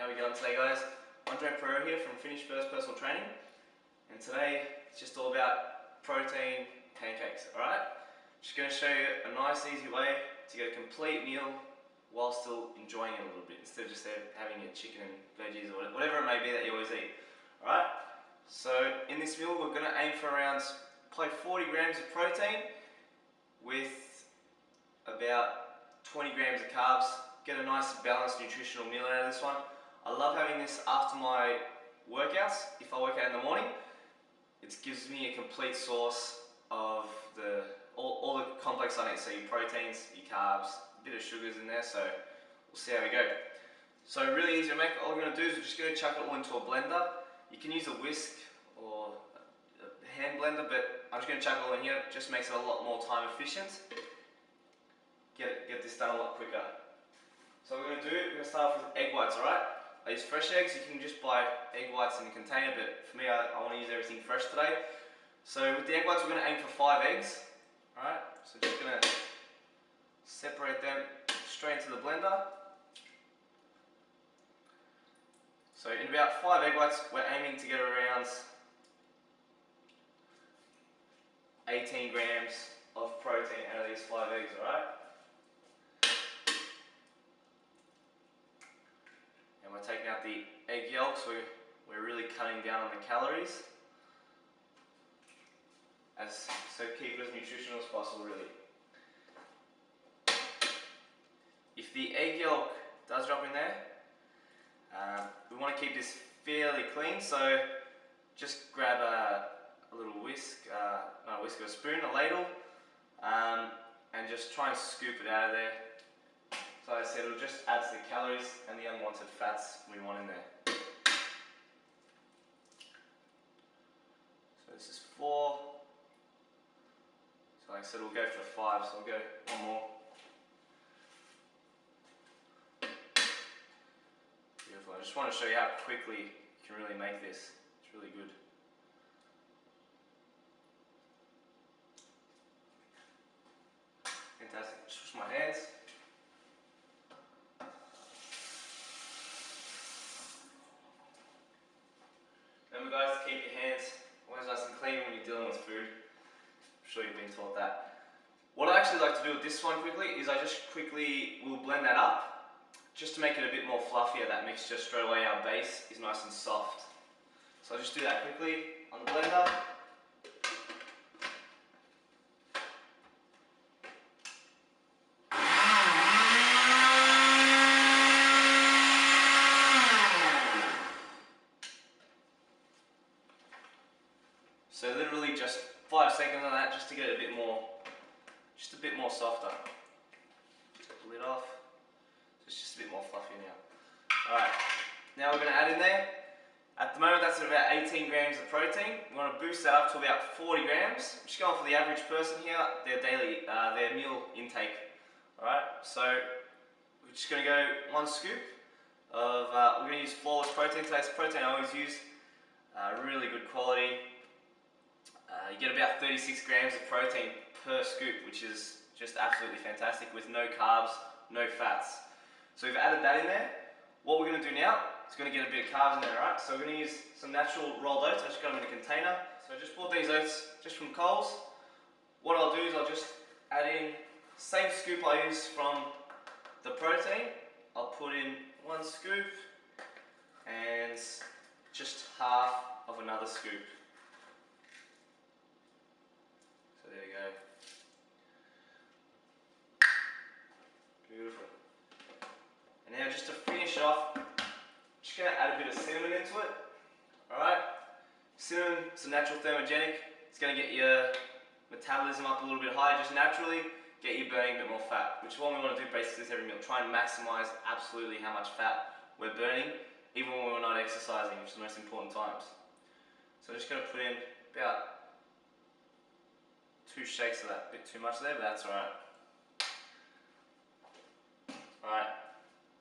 How are we going today, guys? Pereira here from Finish First Personal Training, and today it's just all about protein pancakes, alright? Just going to show you a nice easy way to get a complete meal while still enjoying it a little bit, instead of just having your chicken and veggies or whatever it may be that you always eat, alright? So in this meal we're going to aim for around probably 40 grams of protein with about 20 grams of carbs. Get a nice balanced nutritional meal out of this one. I love having this after my workouts. If I work out in the morning, it gives me a complete source of all the complex I need. So your proteins, your carbs, a bit of sugars in there, so we'll see how we go. So really easy to make. All we're going to do is we're just going to chuck it all into a blender. You can use a whisk or a hand blender, but I'm just going to chuck it all in here. It just makes it a lot more time efficient. Get this done a lot quicker. So what we're going to do, we're going to start off with egg whites, alright? I use fresh eggs. You can just buy egg whites in a container, but for me I want to use everything fresh today. So with the egg whites we're going to aim for 5 eggs, alright? So just going to separate them straight into the blender. So in about 5 egg whites we're aiming to get around 18 grams of protein out of these 5 eggs, alright? We're taking out the egg yolks, so we're really cutting down on the calories, so keep it as nutritional as possible, really. If the egg yolk does drop in there, we want to keep this fairly clean, so just grab a little whisk, not a whisk, a spoon, a ladle, and just try and scoop it out of there. So like I said, it'll just add to the calories and the unwanted fats we want in there. So this is 4. So like I said, we'll go for 5, so I'll go one more. Beautiful. I just want to show you how quickly you can really make this. It's really good. Fantastic. Just wash my hands. Remember guys, to keep your hands always nice and clean when you're dealing with food. I'm sure you've been taught that. What I actually like to do with this one quickly is I just quickly will blend that up just to make it a bit more fluffier. That mixture straight away, our base is nice and soft. So I'll just do that quickly on the blender. So literally just 5 seconds on that, just to get it a bit more softer. Take the lid off. So it's just a bit more fluffy now. Alright, now we're going to add in there. At the moment that's at about 18 grams of protein. We want to boost that up to about 40 grams. I'm just going for the average person here, their meal intake. Alright, so we're just going to go 1 scoop of, we're going to use flawless protein today. It's protein I always use, really good quality. You get about 36 grams of protein per scoop, which is just absolutely fantastic, with no carbs, no fats. So we've added that in there. What we're going to do now is going to get a bit of carbs in there, right? So we're going to use some natural rolled oats. I just got them in a container. So I just bought these oats just from Coles. What I'll do is I'll just add in same scoop I use from the protein. I'll put in 1 scoop and just half of another scoop. So there we go. Beautiful. And now just to finish off, just going to add a bit of cinnamon into it. Alright? Cinnamon is a natural thermogenic. It's going to get your metabolism up a little bit higher just naturally, get you burning a bit more fat, which is what we want to do basically with every meal. Try and maximize absolutely how much fat we're burning, even when we're not exercising, which is the most important times. So I'm just going to put in about 2 shakes of that. A bit too much there, but that's alright. Alright,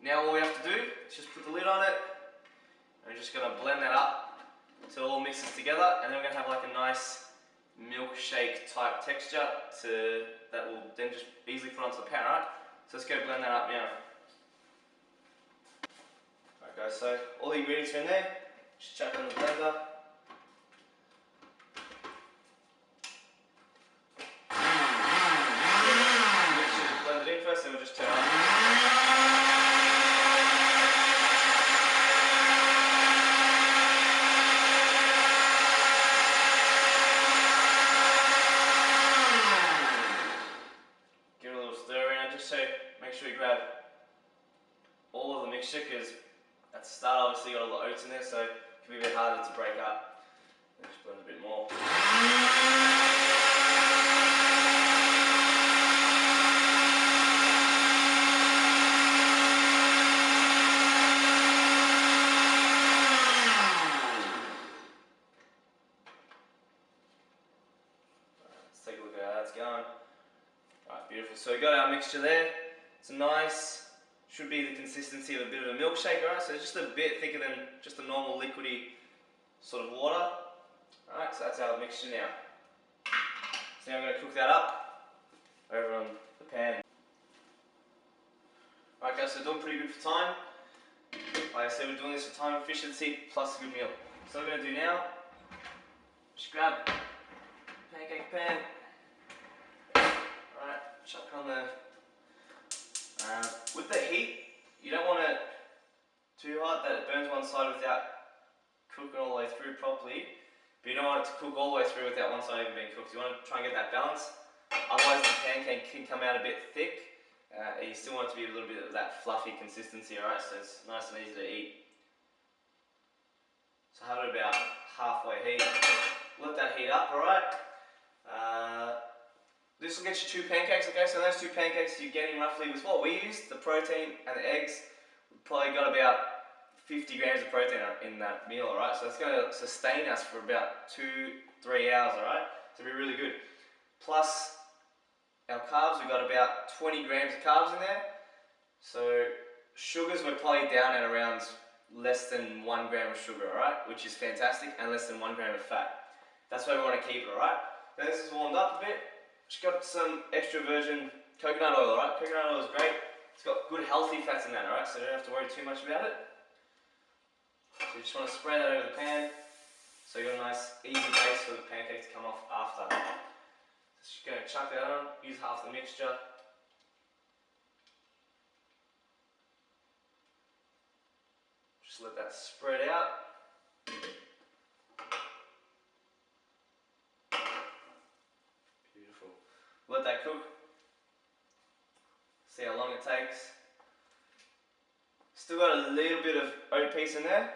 now all we have to do is just put the lid on it, and we're just going to blend that up until it all mixes together, and then we're going to have like a nice milkshake type texture that will then just easily put onto the pan, right? So let's go blend that up now. Alright guys, So all the ingredients are in there, just chuck it in the blender. Blend it in first, then we'll just turn it on. Make sure you grab all of the mixture, because at the start obviously you got all the oats in there, so it can be a bit harder to break up. Just blend a bit more. Let's take a look at how that's going. Alright, beautiful. So we got our mixture there. It's nice, should be the consistency of a bit of a milkshake, alright? So just a bit thicker than just a normal liquidy sort of water. Alright, so that's our mixture now. So now I'm going to cook that up over on the pan. Alright guys, so we're doing pretty good for time. Like I said, we're doing this for time efficiency plus a good meal. So what we're going to do now, just grab a pancake pan. Alright, chuck it on there. With the heat, you don't want it too hot that it burns one side without cooking all the way through properly, but you don't want it to cook all the way through without one side even being cooked. You want to try and get that balance, otherwise the pancake can come out a bit thick. You still want it to be a little bit of that fluffy consistency, alright, so it's nice and easy to eat. So have it about halfway heat, let that heat up, alright. This will get you 2 pancakes, okay, so those 2 pancakes you're getting roughly with what we used, the protein and the eggs. We've probably got about 50 grams of protein in that meal, alright, so it's going to sustain us for about 2-3 hours, alright, so it'll be really good. Plus our carbs, we've got about 20 grams of carbs in there, so sugars we're probably down at around less than 1 gram of sugar, alright, which is fantastic, and less than 1 gram of fat. That's why we want to keep it, alright. Now this is warmed up a bit. Just got some extra virgin coconut oil, alright? Coconut oil is great. It's got good healthy fats in that, alright? So you don't have to worry too much about it. So you just want to spread that over the pan, so you got a nice easy base for the pancake to come off after. So just going to chuck that on, use half the mixture. Just let that spread out. Let that cook, see how long it takes. Still got a little bit of oat piece in there,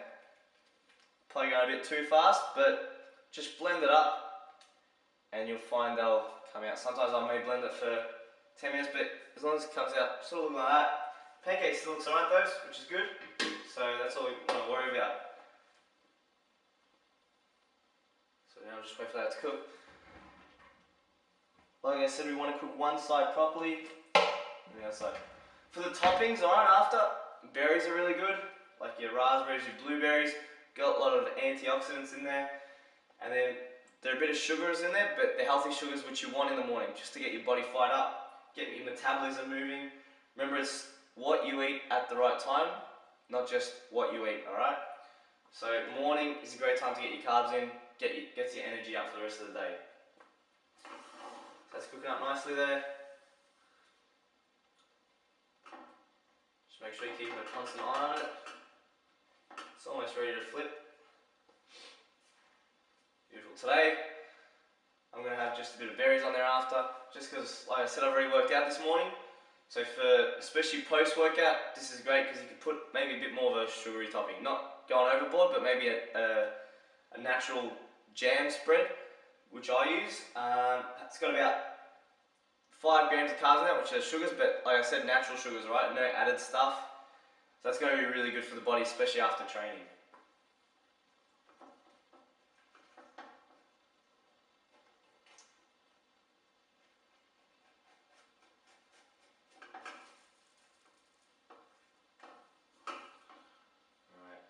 probably going a bit too fast, but just blend it up and you'll find they'll come out. Sometimes I may blend it for 10 minutes, but as long as it comes out sort of like that. Pancake still looks alright though, which is good, so that's all we want to worry about. So now I'll just wait for that to cook. Like I said, we want to cook one side properly and the other side. For the toppings, alright, after, berries are really good, like your raspberries, your blueberries, got a lot of antioxidants in there, and then there are a bit of sugars in there, but the healthy sugars which you want in the morning, just to get your body fired up, get your metabolism moving. Remember, it's what you eat at the right time, not just what you eat, alright? So morning is a great time to get your carbs in, gets your energy up for the rest of the day. That's cooking up nicely there. Just make sure you keep a constant eye on it. It's almost ready to flip. Beautiful. Today, I'm going to have just a bit of berries on there after, just because, like I said, I've already worked out this morning. So for, especially post-workout, this is great because you can put maybe a bit more of a sugary topping. Not going overboard, but maybe a natural jam spread, which I use. It's got about 5 grams of carbs in it, which are sugars, but like I said, natural sugars, right? No added stuff. So that's going to be really good for the body, especially after training. Alright.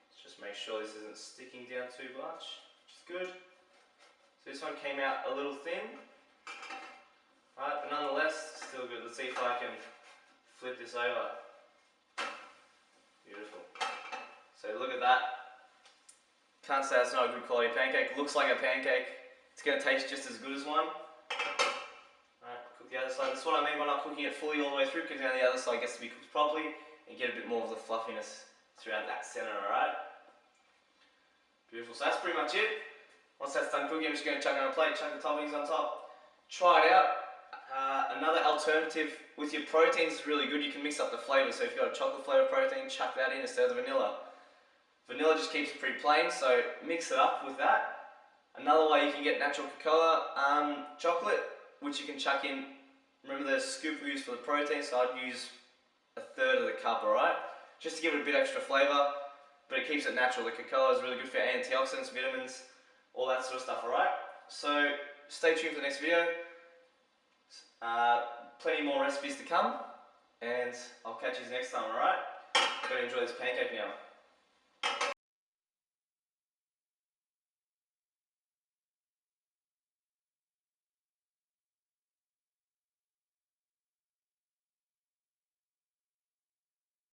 Let's just make sure this isn't sticking down too much, which is good. So this one came out a little thin, right, but nonetheless, still good. Let's see if I can flip this over. Beautiful. So look at that. Can't say that's not a good quality pancake. Looks like a pancake. It's going to taste just as good as one. Alright, cook the other side. That's what I mean by not cooking it fully all the way through, because then the other side gets to be cooked properly and get a bit more of the fluffiness throughout that center, alright? Beautiful. So that's pretty much it. Once that's done cooking, I'm just going to chuck it on a plate, chuck the toppings on top. Try it out. Another alternative with your proteins is really good. You can mix up the flavour. So if you've got a chocolate flavour protein, chuck that in instead of the vanilla. Vanilla just keeps it pretty plain, so mix it up with that. Another way you can get natural cocoa chocolate, which you can chuck in. Remember the scoop we use for the protein, so I'd use 1/3 of the cup, alright? Just to give it a bit extra flavour, but it keeps it natural. The cocoa is really good for antioxidants, vitamins, all that sort of stuff, alright? So stay tuned for the next video. Plenty more recipes to come, and I'll catch you next time, alright? Gotta enjoy this pancake now.